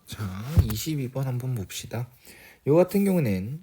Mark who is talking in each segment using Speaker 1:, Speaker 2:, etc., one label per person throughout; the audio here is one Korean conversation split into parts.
Speaker 1: 자, 22번 한번 봅시다. 요 같은 경우는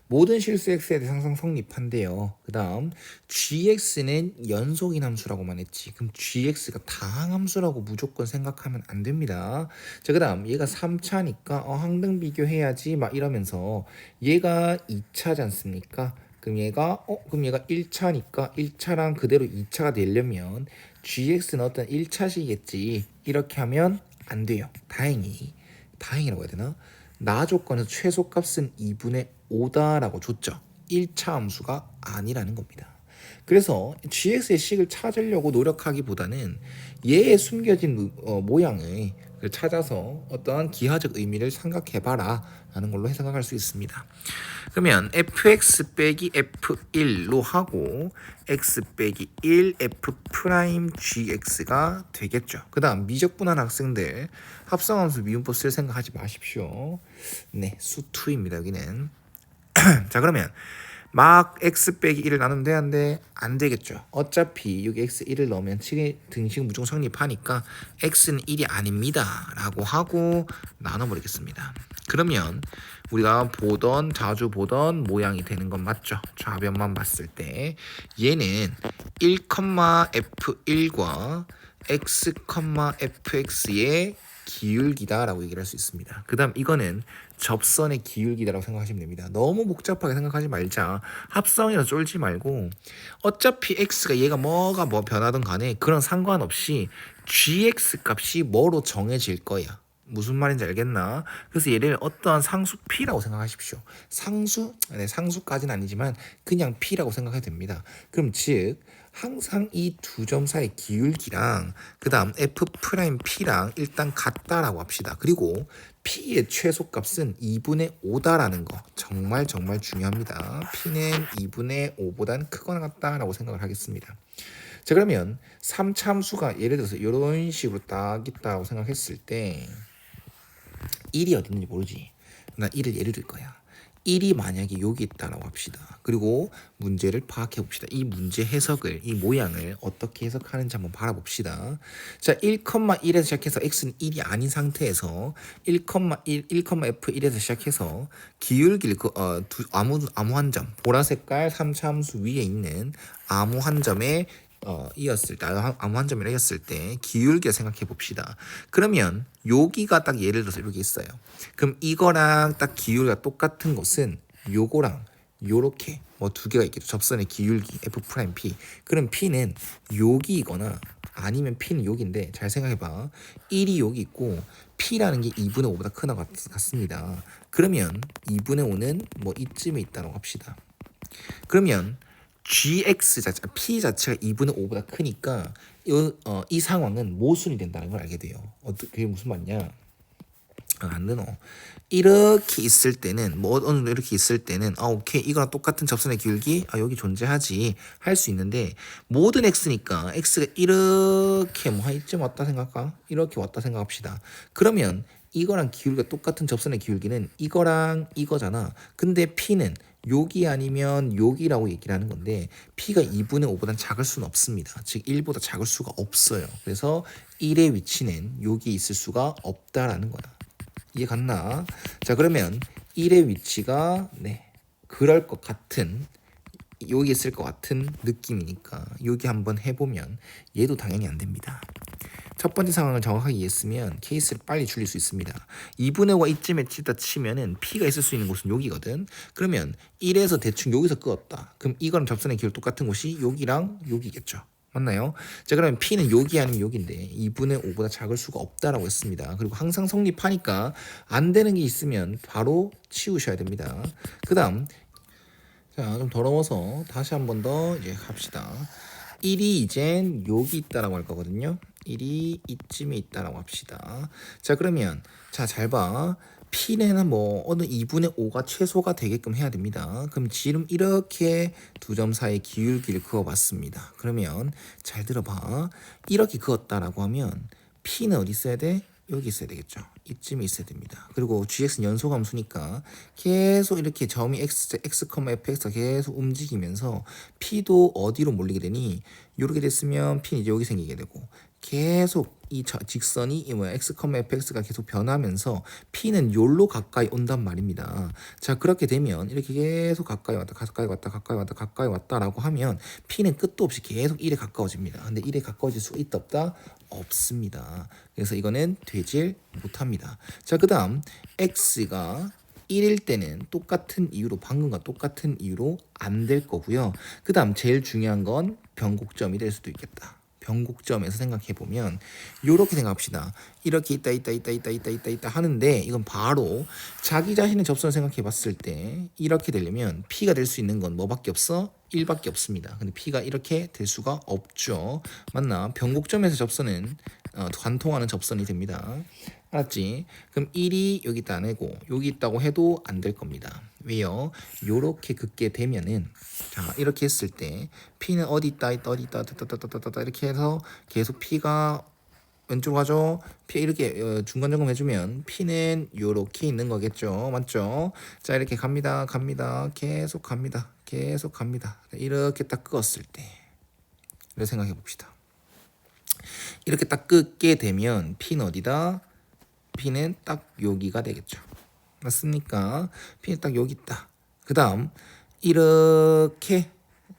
Speaker 1: 모든 실수 x에 대해 항상 성립한대요. 그 다음 gx는 연속인 함수라고만 했지. 그럼 gx가 다항함수라고 무조건 생각하면 안 됩니다. 자, 그 다음 얘가 3차니까 항등 비교해야지 막 이러면서 얘가 2차지 않습니까? 그럼 얘가 1차니까 1차랑 그대로 2차가 되려면 gx는 어떤 1차시겠지. 이렇게 하면 안 돼요. 다행이라고 해야 되나? 나 조건에서 최소값은 2분의 5다라고 줬죠. 1차 함수가 아니라는 겁니다. 그래서 gx의 식을 찾으려고 노력하기보다는 얘의 숨겨진 모양을 찾아서 어떠한 기하적 의미를 생각해봐라 라는 걸로 생각할 수 있습니다. 그러면 fx 빼기 f1로 하고 x 빼기 1 f 프라임 gx가 되겠죠. 그 다음 미적분한 학생들 합성함수 미분법 쓸 생각하지 마십시오. 네, 수2입니다. 여기는. 자, 그러면 막 x 빼기 1을 나누면 되는데 안 되겠죠. 어차피 여기 x 1을 넣으면 등식 무조건 성립하니까 x는 1이 아닙니다 라고 하고 나눠버리겠습니다. 그러면 우리가 자주 보던 모양이 되는 건 맞죠. 좌변만 봤을 때 얘는 1,f1과 x, fx의 기울기다라고 얘기를 할 수 있습니다. 그 다음 이거는 접선의 기울기다라고 생각하시면 됩니다. 너무 복잡하게 생각하지 말자. 합성이라 쫄지 말고 어차피 x가 얘가 뭐 변하든 간에 그런 상관없이 gx 값이 뭐로 정해질 거야. 무슨 말인지 알겠나? 그래서 얘를 어떠한 상수 p라고 생각하십시오. 상수까지는 아니지만 그냥 p라고 생각해도 됩니다. 그럼 즉 항상 이 두 점 사이의 기울기랑 그 다음 f 프라임 p랑 일단 같다라고 합시다. 그리고 p의 최소값은 2분의 5다라는 거 정말 중요합니다. p는 2분의 5보단 크거나 같다라고 생각을 하겠습니다. 자, 그러면 3차 함수가 예를 들어서 이런 식으로 딱 있다고 생각했을 때 1이 어디 있는지 모르지. 나 1을 예를 들 거야. 1이 만약에 여기 있다라고 합시다. 그리고 문제를 파악해 봅시다. 이 문제 해석을, 이 모양을 어떻게 해석하는지 한번 바라봅시다. 자, 1,1에서 시작해서 x는 1이 아닌 상태에서 1,f1에서 시작해서 기울기를 아무 한 점, 보라색깔 3차 함수 위에 있는 아무 한 점에 이었을 때 아무 한 점이라 이었을 때 기울기를 생각해 봅시다. 그러면 여기가 딱 예를 들어서 여기 있어요. 그럼 이거랑 딱 기울기가 똑같은 것은 요거랑 요렇게 뭐 두 개가 있겠죠. 접선의 기울기 f 프라임 p. 그럼 p는 여기이거나 아니면 p는 여기인데 잘 생각해봐. 1이 여기 있고 p라는 게 2분의 5보다 크나 같습니다. 그러면 2분의 5는 뭐 이쯤에 있다고 합시다. 그러면 gx 자체, p 자체가 2분의 5보다 크니까 이 상황은 모순이 된다는 걸 알게 돼요. 그게 무슨 말이냐? 안 되노. 이렇게 있을 때는 뭐 어느 정도 이렇게 있을 때는 오케이 이거랑 똑같은 접선의 기울기 여기 존재하지 할 수 있는데 모든 x니까 x가 이렇게 뭐 한 이쯤 왔다 생각할까? 이렇게 왔다 생각합시다. 그러면 이거랑 기울기가 똑같은 접선의 기울기는 이거랑 이거잖아. 근데 p는 여기 아니면 여기라고 얘기를 하는 건데 p가 2분의 5보다 작을 수는 없습니다. 즉 1보다 작을 수가 없어요. 그래서 1의 위치는 여기 있을 수가 없다라는 거야. 이해 갔나? 자, 그러면 1의 위치가 그럴 것 같은 여기 있을 것 같은 느낌이니까 여기 한번 해보면 얘도 당연히 안 됩니다. 첫 번째 상황을 정확하게 이해했으면 케이스를 빨리 줄일 수 있습니다. 2분의 5가 이쯤에 찌다 치면은 P가 있을 수 있는 곳은 여기거든. 그러면 1에서 대충 여기서 끄었다. 그럼 이거랑 접선의 기울 똑같은 곳이 여기랑 여기겠죠. 맞나요? 자, 그러면 P는 여기 아니면 여기인데 2분의 5보다 작을 수가 없다라고 했습니다. 그리고 항상 성립하니까 안 되는 게 있으면 바로 치우셔야 됩니다. 그 다음 자, 좀 더러워서 다시 한 번 더 이제 합시다. 1이 이젠 여기 있다라고 할 거거든요. 1이 이쯤에 있다라고 합시다. 자, 그러면 잘 봐. P는 뭐 어느 2분의 5가 최소가 되게끔 해야 됩니다. 그럼 지금 이렇게 두 점 사이 기울기를 그어봤습니다. 그러면 잘 들어봐. 이렇게 그었다라고 하면 P는 어디 있어야 돼? 여기 있어야 되겠죠. 이쯤에 있어야 됩니다. 그리고 gx는 연소함수니까 계속 이렇게 점이 x, fx가 계속 움직이면서 p도 어디로 몰리게 되니 이렇게 됐으면 P는 이제 여기 생기게 되고 계속 이 직선이 이 뭐야 x, fx가 계속 변하면서 P는 요로 가까이 온단 말입니다. 자 그렇게 되면 이렇게 계속 가까이 왔다 가까이 왔다 가까이 왔다 가까이 왔다라고 하면 P는 끝도 없이 계속 1에 가까워집니다. 근데 1에 가까워질 수 있다 없다? 없습니다. 그래서 이거는 되질 못합니다. 자 그다음 x가 1일 때는 똑같은 이유로 방금과 똑같은 이유로 안 될 거고요. 그 다음 제일 중요한 건 변곡점이 될 수도 있겠다. 변곡점에서 생각해 보면 이렇게 생각합시다. 이렇게 있다 하는데 이건 바로 자기 자신의 접선을 생각해 봤을 때 이렇게 되려면 P가 될 수 있는 건 뭐밖에 없어? 1밖에 없습니다. 근데 P가 이렇게 될 수가 없죠. 맞나? 변곡점에서 접선은 관통하는 접선이 됩니다. 알았지? 그럼 1이 여기 있다 안 하고 여기 있다고 해도 안 될 겁니다. 왜요? 요렇게 긋게 되면은 자 이렇게 했을 때 P는 어디 있다 이렇게 해서 계속 P가 왼쪽으로 가죠. P 이렇게 중간 점검 해주면 P는 요렇게 있는 거겠죠. 맞죠? 자 이렇게 갑니다. 계속 갑니다. 이렇게 딱 끄었을 때 이렇게 생각해 봅시다. 이렇게 딱 끄게 되면 P는 어디다? P는 딱 여기가 되겠죠. 맞습니까? P는 딱 여기 있다. 그 다음 이렇게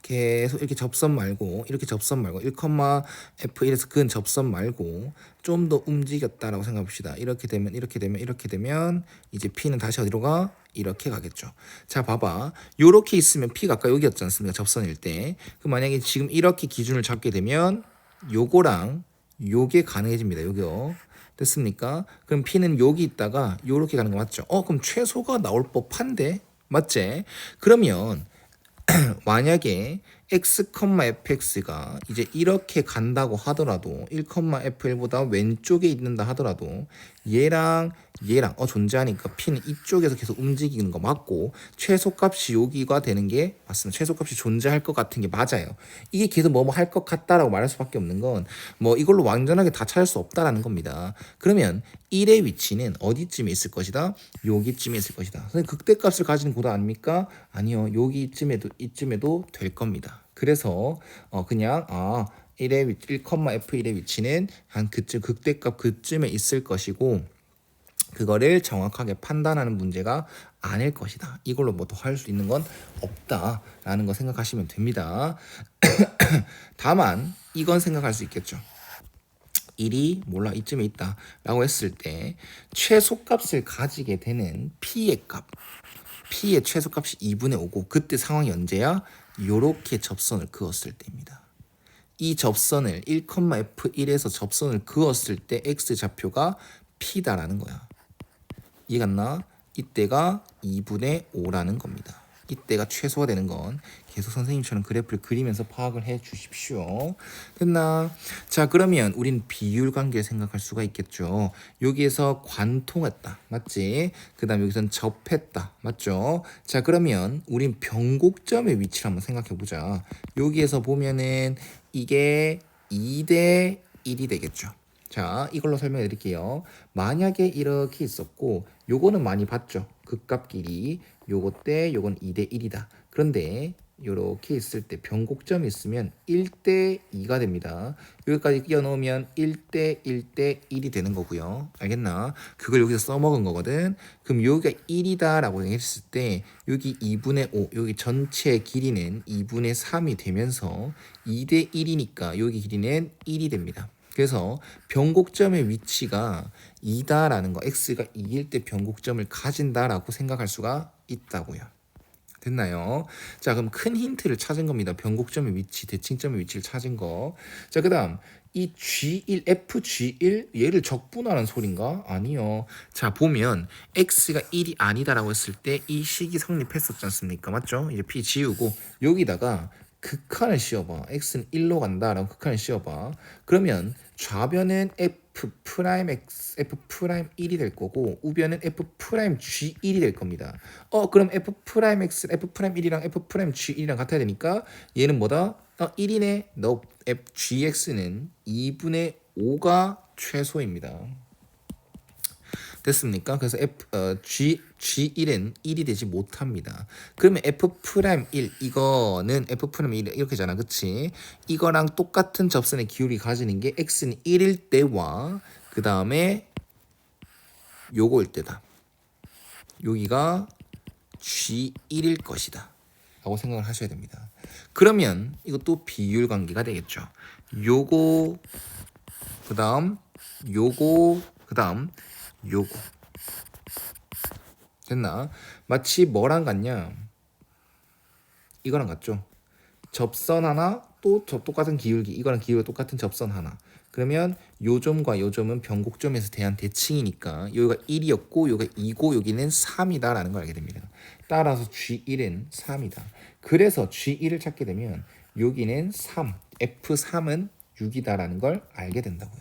Speaker 1: 계속 이렇게 접선 말고 1,f1에서 근 접선 말고 좀 더 움직였다라고 생각합시다. 이렇게 되면 이제 P는 다시 어디로 가? 이렇게 가겠죠. 자 봐봐. 요렇게 있으면 P가 아까 여기였지 않습니까? 접선일 때. 그럼 만약에 지금 이렇게 기준을 잡게 되면 요거랑 요게 가능해집니다. 여기요. 됐습니까? 그럼 P는 여기 있다가 요렇게 가는 거 맞죠? 그럼 최소가 나올 법한데? 맞지? 그러면 만약에 x, fx가 이제 이렇게 간다고 하더라도 1,f1보다 왼쪽에 있는다 하더라도 얘랑 존재하니까 P는 이쪽에서 계속 움직이는 거 맞고 최소값이 여기가 되는 게 맞습니다. 최소값이 존재할 것 같은 게 맞아요. 이게 계속 뭐뭐 할 것 같다라고 말할 수밖에 없는 건 뭐 이걸로 완전하게 다 찾을 수 없다라는 겁니다. 그러면 1의 위치는 어디쯤에 있을 것이다? 여기쯤에 있을 것이다. 선생님 극대값을 가지는 고도 아닙니까? 아니요. 여기 이쯤에도 될 겁니다. 그래서 그냥 1,f1의 위치는 한 그쯤 극대값 그쯤에 있을 것이고 그거를 정확하게 판단하는 문제가 아닐 것이다. 이걸로 뭐 더 할 수 있는 건 없다라는 거 생각하시면 됩니다. 다만 이건 생각할 수 있겠죠. 1이 몰라 이쯤에 있다 라고 했을 때 최소값을 가지게 되는 P의 최소값이 2분의 5고 그때 상황이 언제야? 요렇게 접선을 그었을 때입니다. 이 접선을 1,f1에서 접선을 그었을 때 x좌표가 P다라는 거야. 이해갔나? 이때가 2분의 5라는 겁니다. 이때가 최소가 되는 건 계속 선생님처럼 그래프를 그리면서 파악을 해 주십시오. 됐나? 자 그러면 우린 비율 관계를 생각할 수가 있겠죠. 여기에서 관통했다. 맞지? 그 다음에 여기서는 접했다. 맞죠? 자 그러면 우린 변곡점의 위치를 한번 생각해 보자. 여기에서 보면은 이게 2대 1이 되겠죠. 자 이걸로 설명해 드릴게요. 만약에 이렇게 있었고 요거는 많이 봤죠. 극값끼리 요거 때 요건 2대 1이다. 그런데 요렇게 있을 때 변곡점이 있으면 1대 2가 됩니다. 여기까지 끼워 넣으면 1대 1대 1이 되는 거고요. 알겠나? 그걸 여기서 써먹은 거거든. 그럼 여기가 1이다 라고 했을 때 여기 2분의 5 여기 전체 길이는 2분의 3이 되면서 2대 1이니까 여기 길이는 1이 됩니다. 그래서 변곡점의 위치가 2다라는 거, x가 2일 때 변곡점을 가진다라고 생각할 수가 있다고요. 됐나요? 자, 그럼 큰 힌트를 찾은 겁니다. 변곡점의 위치, 대칭점의 위치를 찾은 거. 자, 그 다음 이 G1, FG1 얘를 적분하는 소린가? 아니요. 자, 보면 x가 1이 아니다라고 했을 때 이 식이 성립했었지 않습니까? 맞죠? 이제 P 지우고 여기다가 극한을 씌워봐. x는 1로 간다라고 극한을 씌워봐. 그러면 좌변은 f'1이 될 거고 우변은 f'G1이 될 겁니다. 그럼 f'x, f'1이랑 f'G1이랑 같아야 되니까 얘는 뭐다? 1이네. 너 fgx는 2분의 5가 최소입니다. 됐습니까? 그래서 G1은 1이 되지 못합니다. 그러면 F'1 이거는 F'1 이렇게잖아. 그치? 이거랑 똑같은 접선의 기울기 가지는 게 X는 1일 때와 그 다음에 요거일 때다. 여기가 G1일 것이다 라고 생각을 하셔야 됩니다. 그러면 이것도 비율 관계가 되겠죠. 요거 그 다음 요거 그 다음 요거 됐나? 마치 뭐랑 같냐? 이거랑 같죠? 접선 하나 또 똑같은 기울기 이거랑 기울기가 똑같은 접선 하나. 그러면 요 점과 요 점은 변곡점에서 대한 대칭이니까 여기가 1이었고 여기가 2고 여기는 3이다 라는 걸 알게 됩니다. 따라서 G1은 3이다. 그래서 G1을 찾게 되면 여기는 3, F3은 6이다라는 걸 알게 된다고요.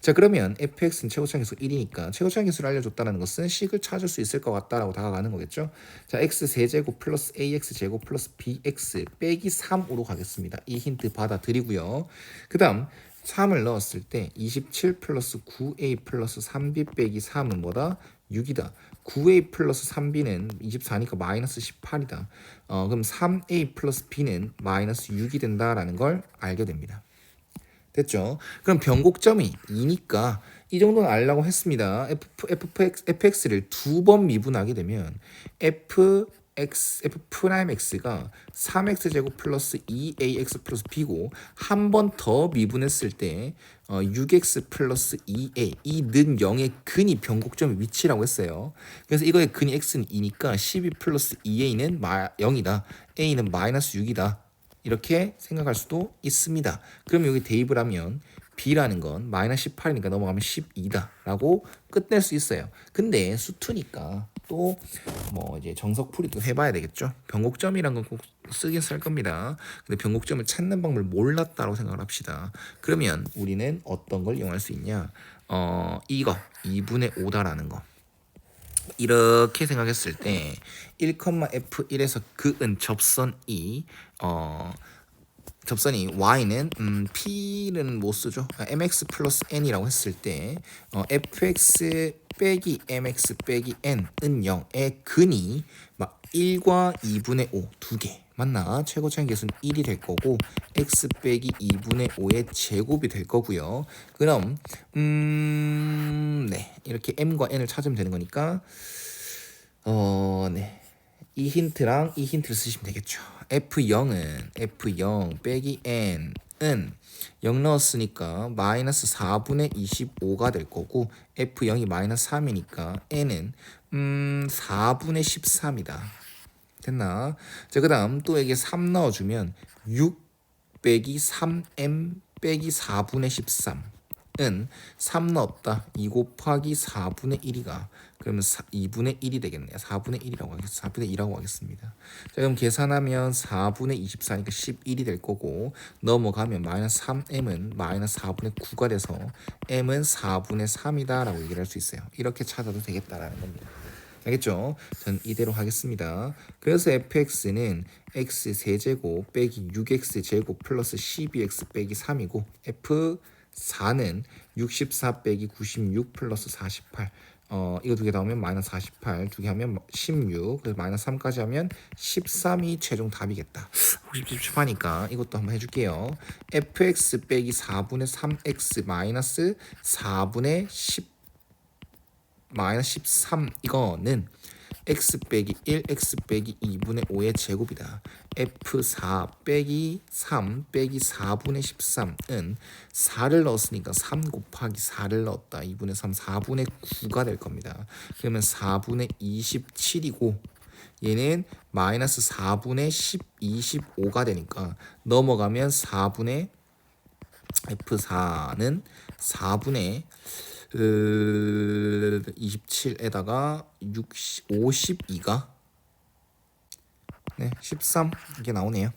Speaker 1: 자, 그러면 fx는 최고차항계수 1이니까 최고차항계수를 알려줬다는 것은 식을 찾을 수 있을 것 같다라고 다가가는 거겠죠. 자, x 세제곱 플러스 ax 제곱 플러스 bx 빼기 3으로 가겠습니다. 이 힌트 받아들이고요. 그 다음 3을 넣었을 때 27 플러스 9a 플러스 3b 빼기 3은 뭐다? 6이다. 9a 플러스 3b는 24니까 마이너스 18이다. 그럼 3a 플러스 b는 마이너스 6이 된다라는 걸 알게 됩니다. 됐죠? 그럼 변곡점이 2니까 이 정도는 알라고 했습니다. fx를 두 번 미분하게 되면 f'x가 3x제곱 플러스 2ax 플러스 b고 한 번 더 미분했을 때 6x 플러스 2a 이 는 0의 근이 변곡점의 위치라고 했어요. 그래서 이거의 근이 x는 2니까 12 플러스 2a는 0이다. a는 마이너스 6이다. 이렇게 생각할 수도 있습니다. 그럼 여기 대입을 하면 b라는 건 마이너스 18이니까 넘어가면 12다 라고 끝낼 수 있어요. 근데 수투니까 또 뭐 이제 정석풀이도 해봐야 되겠죠. 변곡점이란 건 꼭 쓰긴 쓸 겁니다. 근데 변곡점을 찾는 방법을 몰랐다고 생각을 합시다. 그러면 우리는 어떤 걸 이용할 수 있냐? 이거 2분의 5다라는 거. 이렇게 생각했을 때 1,f1에서 그은 접선 2 접선이 y는 p는 못 쓰죠. mx 플러스 n이라고 했을 때 fx 빼기 mx 빼기 n은 0의 근이 막 1과 2분의 5 두 개. 맞나? 최고차항 계수는 1이 될 거고 x 빼기 2분의 5의 제곱이 될 거고요. 그럼 네 이렇게 m과 n을 찾으면 되는 거니까 네. 이 힌트랑 이 힌트를 쓰시면 되겠죠. F0 빼기 N은 0 넣었으니까 마이너스 4분의 25가 될 거고 F0이 마이너스 3이니까 N은 4분의 13이다. 됐나? 자, 그 다음 또 여기 3 넣어주면 6 빼기 3M 빼기 4분의 13은 3 넣었다. 2 곱하기 4분의 1이가 그러면 2분의 1이 되겠네요. 4분의 1이라고 하겠습니다. 4분의 2라고 하겠습니다. 자, 그럼 계산하면 4분의 24니까 11이 될 거고 넘어가면 마이너스 3m은 마이너스 4분의 9가 돼서 m은 4분의 3이다 라고 얘기를 할 수 있어요. 이렇게 찾아도 되겠다라는 겁니다. 알겠죠? 전 이대로 하겠습니다. 그래서 fx는 x 세제곱 빼기 6x 제곱 플러스 12x 빼기 3이고 f4는 64 빼기 96 플러스 48 이거 두 개 나오면 마이너스 48 두 개 하면 16 그래서 마이너스 3까지 하면 13이 최종 답이겠다. 혹시 찝찝하니까 이것도 한번 해줄게요. fx 빼기 4분의 3x 마이너스 4분의 10 마이너스 13 이거는 x 빼기 1 x 빼기 2분의 5의 제곱이다. f4 빼기 3 빼기 4분의 13은 4를 넣었으니까 3 곱하기 4를 넣었다. 2분의 3 4분의 9가 될 겁니다. 그러면 4분의 27이고 얘는 마이너스 4분의 10 25가 되니까 넘어가면 4분의 f4는 4분의 27에다가 52가 13 이게 나오네요.